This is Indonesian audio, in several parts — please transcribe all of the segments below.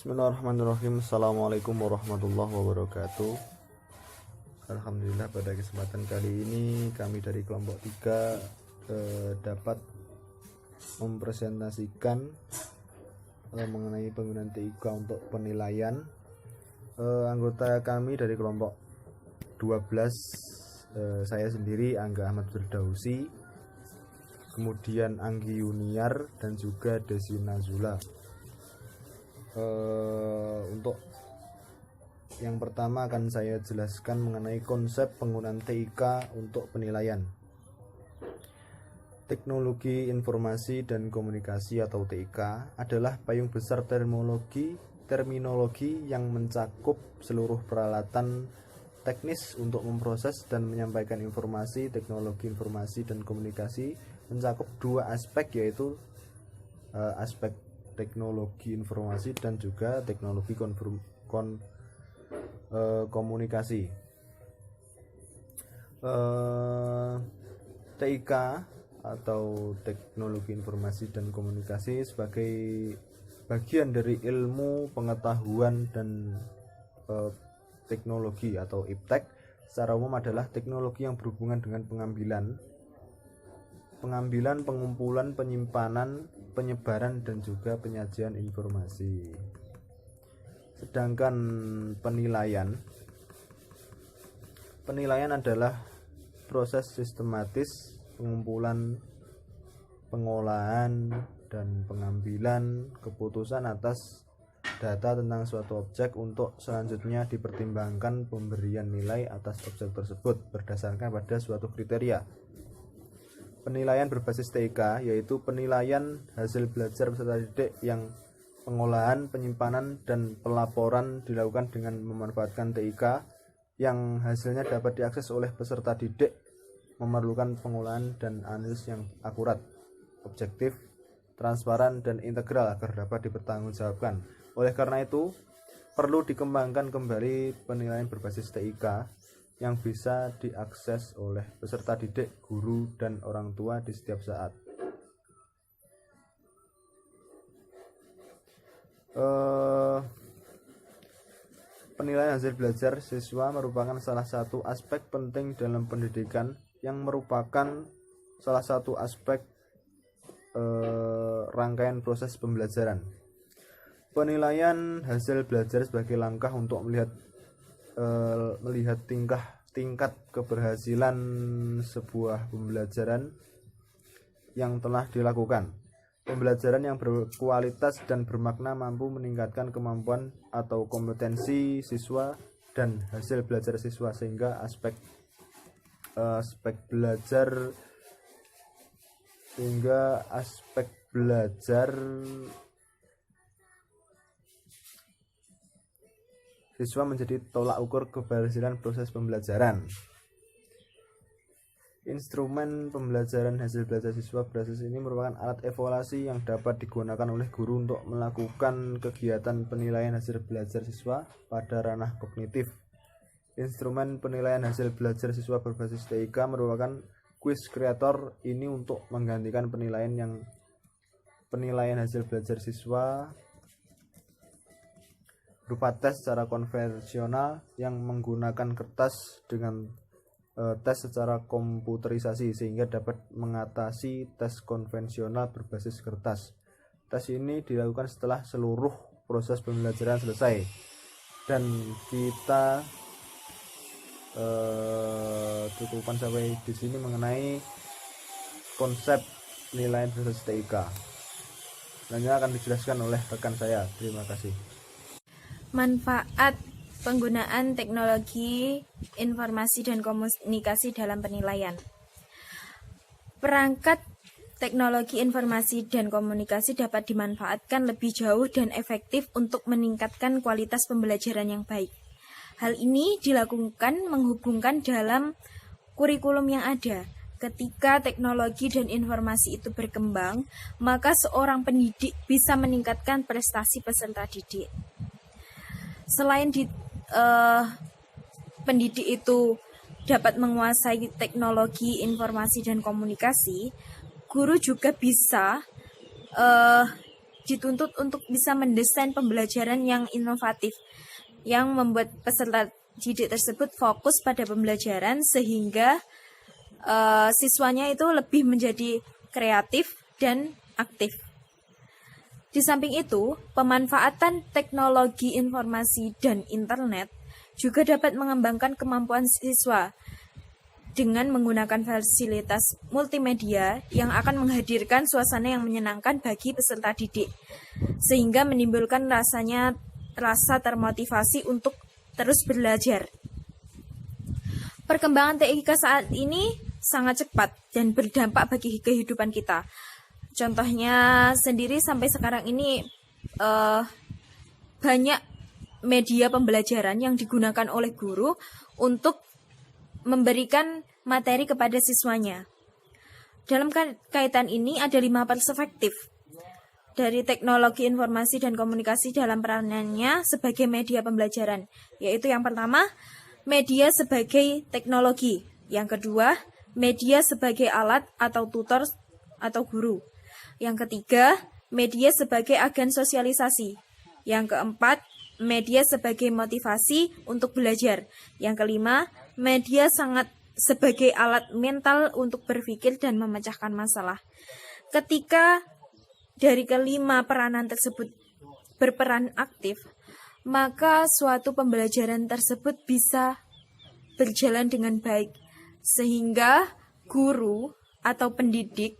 Bismillahirrahmanirrahim. Assalamualaikum warahmatullahi wabarakatuh. Alhamdulillah pada kesempatan kali ini kami dari kelompok 3 dapat mempresentasikan mengenai penggunaan TIK untuk penilaian. Anggota kami dari kelompok 12, saya sendiri Angga Ahmad Firdausi, kemudian Anggi Yuniar dan juga Desi Nazula. Untuk yang pertama akan saya jelaskan mengenai konsep penggunaan TIK untuk penilaian. Teknologi Informasi dan Komunikasi atau TIK adalah payung besar terminologi yang mencakup seluruh peralatan teknis untuk memproses dan menyampaikan informasi. Teknologi Informasi dan Komunikasi mencakup dua aspek, yaitu aspek teknologi informasi dan juga teknologi komunikasi. TIK atau teknologi informasi dan komunikasi sebagai bagian dari ilmu pengetahuan dan teknologi atau IPTEK secara umum adalah teknologi yang berhubungan dengan pengambilan, pengumpulan, penyimpanan, penyebaran, dan juga penyajian informasi. Sedangkan penilaian adalah proses sistematis pengumpulan, pengolahan, dan pengambilan keputusan atas data tentang suatu objek untuk selanjutnya dipertimbangkan pemberian nilai atas objek tersebut berdasarkan pada suatu kriteria. Penilaian berbasis TIK yaitu penilaian hasil belajar peserta didik yang pengolahan, penyimpanan, dan pelaporan dilakukan dengan memanfaatkan TIK yang hasilnya dapat diakses oleh peserta didik, memerlukan pengolahan dan analisis yang akurat, objektif, transparan, dan integral agar dapat dipertanggungjawabkan. Oleh karena itu, perlu dikembangkan kembali penilaian berbasis TIK yang bisa diakses oleh peserta didik, guru, dan orang tua di setiap saat. Penilaian hasil belajar siswa merupakan salah satu aspek penting dalam pendidikan yang merupakan salah satu aspek rangkaian proses pembelajaran. Penilaian hasil belajar sebagai langkah untuk melihat tingkat keberhasilan sebuah pembelajaran yang telah dilakukan. Pembelajaran yang berkualitas dan bermakna mampu meningkatkan kemampuan atau kompetensi siswa dan hasil belajar siswa, sehingga aspek belajar siswa menjadi tolak ukur keberhasilan proses pembelajaran. Instrumen pembelajaran hasil belajar siswa berbasis ini merupakan alat evaluasi yang dapat digunakan oleh guru untuk melakukan kegiatan penilaian hasil belajar siswa pada ranah kognitif. Instrumen penilaian hasil belajar siswa berbasis TIK merupakan quiz creator ini untuk menggantikan penilaian hasil belajar siswa berupa tes secara konvensional yang menggunakan kertas dengan tes secara komputerisasi, sehingga dapat mengatasi tes konvensional berbasis kertas. Tes ini dilakukan setelah seluruh proses pembelajaran selesai. Dan kita cukupkan sampai di sini mengenai konsep penilaian berbasis TIK. Selanjutnya akan dijelaskan oleh rekan saya. Terima kasih. Manfaat penggunaan teknologi informasi dan komunikasi dalam penilaian. Perangkat teknologi informasi dan komunikasi dapat dimanfaatkan lebih jauh dan efektif untuk meningkatkan kualitas pembelajaran yang baik. Hal ini dilakukan menghubungkan dalam kurikulum yang ada. Ketika teknologi dan informasi itu berkembang, maka seorang pendidik bisa meningkatkan prestasi peserta didik. Selain pendidik itu dapat menguasai teknologi informasi dan komunikasi, guru juga bisa dituntut untuk bisa mendesain pembelajaran yang inovatif, yang membuat peserta didik tersebut fokus pada pembelajaran sehingga siswanya itu lebih menjadi kreatif dan aktif. Di samping itu, pemanfaatan teknologi informasi dan internet juga dapat mengembangkan kemampuan siswa dengan menggunakan fasilitas multimedia yang akan menghadirkan suasana yang menyenangkan bagi peserta didik, sehingga menimbulkan rasa termotivasi untuk terus belajar. Perkembangan TIK saat ini sangat cepat dan berdampak bagi kehidupan kita. Contohnya sendiri sampai sekarang ini banyak media pembelajaran yang digunakan oleh guru untuk memberikan materi kepada siswanya. Dalam kaitan ini ada 5 perspektif dari teknologi informasi dan komunikasi dalam peranannya sebagai media pembelajaran, yaitu yang pertama, media sebagai teknologi. Yang kedua, media sebagai alat atau tutor atau guru. Yang ketiga, media sebagai agen sosialisasi. Yang keempat, media sebagai motivasi untuk belajar. Yang kelima, media sebagai alat mental untuk berpikir dan memecahkan masalah. Ketika dari kelima peranan tersebut berperan aktif, maka suatu pembelajaran tersebut bisa berjalan dengan baik, sehingga guru atau pendidik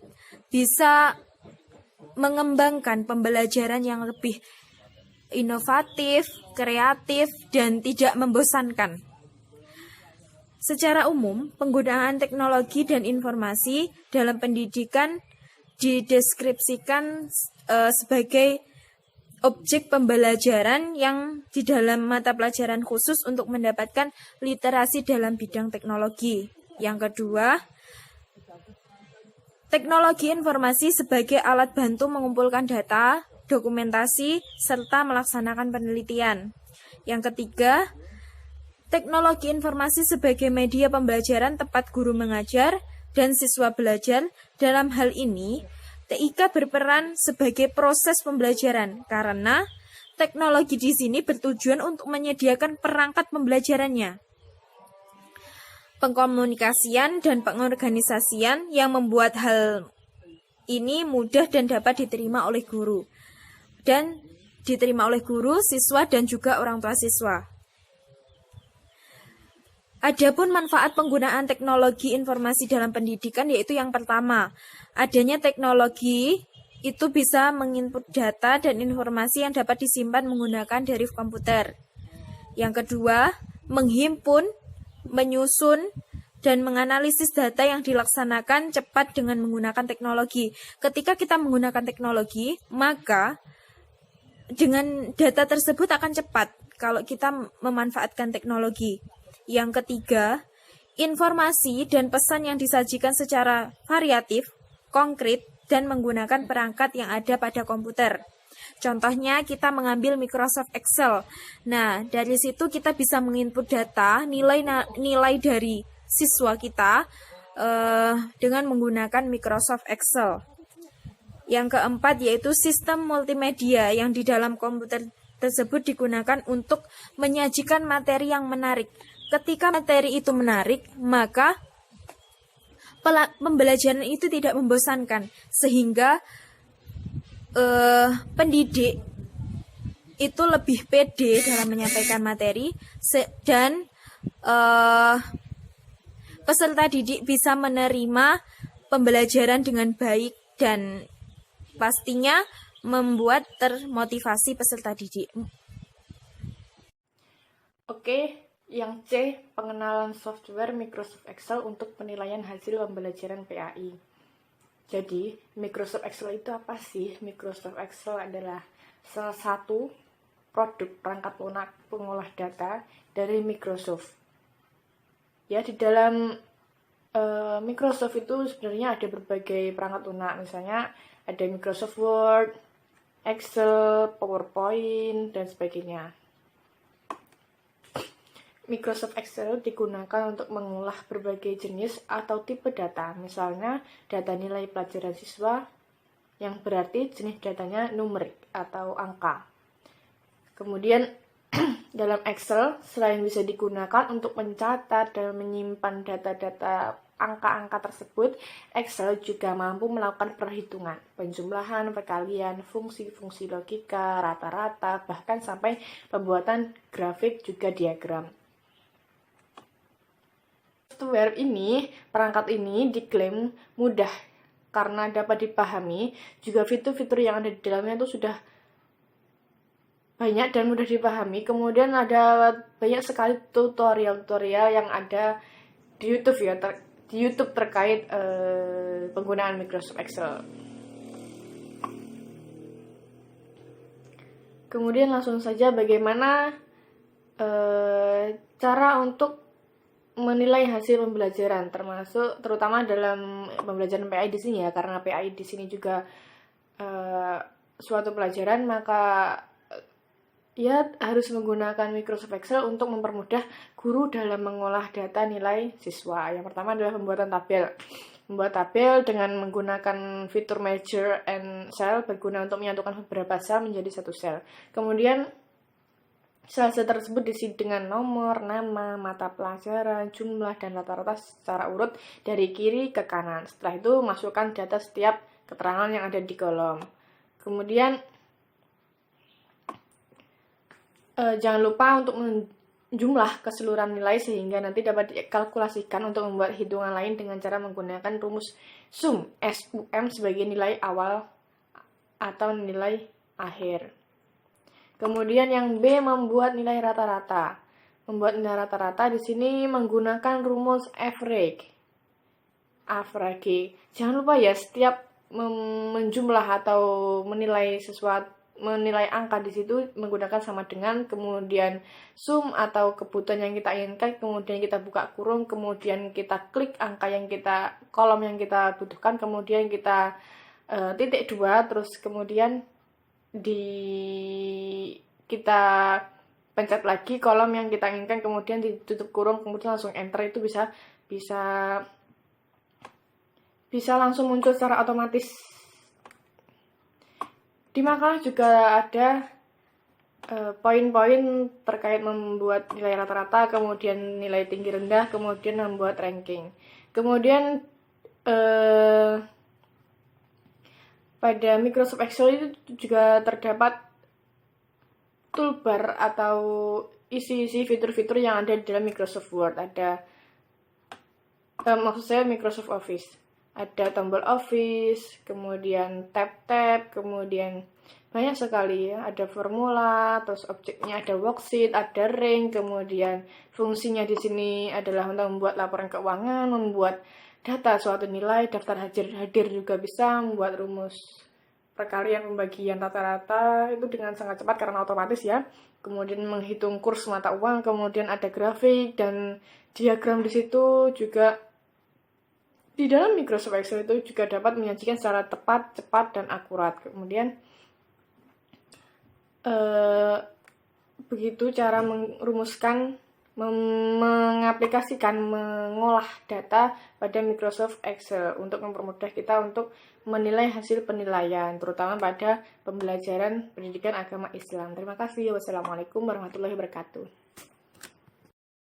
bisa mengembangkan pembelajaran yang lebih inovatif, kreatif, dan tidak membosankan. Secara umum, penggunaan teknologi dan informasi dalam pendidikan dideskripsikan sebagai objek pembelajaran yang di dalam mata pelajaran khusus untuk mendapatkan literasi dalam bidang teknologi. Yang kedua, teknologi informasi sebagai alat bantu mengumpulkan data, dokumentasi, serta melaksanakan penelitian. Yang ketiga, teknologi informasi sebagai media pembelajaran tempat guru mengajar dan siswa belajar. Dalam hal ini, TIK berperan sebagai proses pembelajaran karena teknologi di sini bertujuan untuk menyediakan perangkat pembelajarannya, pengkomunikasian dan pengorganisasian yang membuat hal ini mudah dan dapat diterima oleh guru. Siswa, dan juga orang tua siswa. Adapun manfaat penggunaan teknologi informasi dalam pendidikan yaitu yang pertama, adanya teknologi itu bisa menginput data dan informasi yang dapat disimpan menggunakan dari komputer. Yang kedua, menghimpun, menyusun, dan menganalisis data yang dilaksanakan cepat dengan menggunakan teknologi. Ketika kita menggunakan teknologi, maka dengan data tersebut akan cepat kalau kita memanfaatkan teknologi. Yang ketiga, informasi dan pesan yang disajikan secara variatif, konkret, dan menggunakan perangkat yang ada pada komputer. Contohnya kita mengambil Microsoft Excel. Nah, dari situ kita bisa menginput data, nilai dari siswa kita dengan menggunakan Microsoft Excel. Yang keempat yaitu sistem multimedia yang di dalam komputer tersebut digunakan untuk menyajikan materi yang menarik. Ketika materi itu menarik, maka pembelajaran itu tidak membosankan, sehingga pendidik itu lebih pede dalam menyampaikan materi dan peserta didik bisa menerima pembelajaran dengan baik dan pastinya membuat termotivasi peserta didik. Oke, yang C, pengenalan software Microsoft Excel untuk penilaian hasil pembelajaran PAI. Jadi, Microsoft Excel itu apa sih? Microsoft Excel adalah salah satu produk perangkat lunak pengolah data dari Microsoft. Ya, di dalam Microsoft itu sebenarnya ada berbagai perangkat lunak. Misalnya ada Microsoft Word, Excel, PowerPoint, dan sebagainya. Microsoft Excel digunakan untuk mengolah berbagai jenis atau tipe data, misalnya data nilai pelajaran siswa yang berarti jenis datanya numerik atau angka. Kemudian dalam Excel, selain bisa digunakan untuk mencatat dan menyimpan data-data angka-angka tersebut, Excel juga mampu melakukan perhitungan, penjumlahan, perkalian, fungsi-fungsi logika, rata-rata, bahkan sampai pembuatan grafik juga diagram. Perangkat ini diklaim mudah karena dapat dipahami, juga fitur-fitur yang ada di dalamnya itu sudah banyak dan mudah dipahami. Kemudian ada banyak sekali tutorial-tutorial yang ada di YouTube ya, di YouTube terkait penggunaan Microsoft Excel. Kemudian langsung saja bagaimana cara untuk menilai hasil pembelajaran, terutama dalam pembelajaran PAI di sini ya, karena PAI di sini juga suatu pelajaran, maka ya harus menggunakan Microsoft Excel untuk mempermudah guru dalam mengolah data nilai siswa. Yang pertama adalah pembuatan tabel. Membuat tabel dengan menggunakan fitur Measure and Cell berguna untuk menyatukan beberapa sel menjadi satu sel. Kemudian sel-sel tersebut diisi dengan nomor, nama, mata pelajaran, jumlah, dan rata-rata secara urut dari kiri ke kanan. Setelah itu masukkan data setiap keterangan yang ada di kolom. Kemudian jangan lupa untuk menjumlah keseluruhan nilai sehingga nanti dapat dikalkulasikan untuk membuat hitungan lain dengan cara menggunakan rumus SUM sebagai nilai awal atau nilai akhir. Kemudian yang B, membuat nilai rata-rata. Membuat nilai rata-rata di sini menggunakan rumus average. Jangan lupa ya, setiap menjumlah atau menilai angka di situ menggunakan sama dengan, kemudian sum atau kebutuhan yang kita inginkan, kemudian kita buka kurung, kemudian kita klik angka kolom yang kita butuhkan, kemudian kita titik 2, terus kemudian kita pencet lagi kolom yang kita inginkan, kemudian ditutup kurung, kemudian langsung enter. Itu bisa langsung muncul secara otomatis. Di makalah juga ada poin-poin terkait membuat nilai rata-rata, kemudian nilai tinggi rendah, kemudian membuat ranking. Kemudian pada Microsoft Excel itu juga terdapat toolbar atau isi-isi fitur-fitur yang ada di dalam Microsoft Word. Maksud saya Microsoft Office. Ada tombol Office, kemudian tab-tab, kemudian banyak sekali ya. Ada formula, terus objeknya ada worksheet, ada ring, kemudian fungsinya di sini adalah untuk membuat laporan keuangan, membuat data suatu nilai, daftar hadir juga bisa, membuat rumus perkalian pembagian rata-rata itu dengan sangat cepat karena otomatis ya. Kemudian menghitung kurs mata uang, kemudian ada grafik dan diagram di situ juga. Di dalam Microsoft Excel itu juga dapat menyajikan secara tepat, cepat, dan akurat. Kemudian begitu cara merumuskan, mengaplikasikan, mengolah data pada Microsoft Excel untuk mempermudah kita untuk menilai hasil penilaian, terutama pada pembelajaran pendidikan agama Islam. Terima kasih. Wassalamualaikum warahmatullahi wabarakatuh.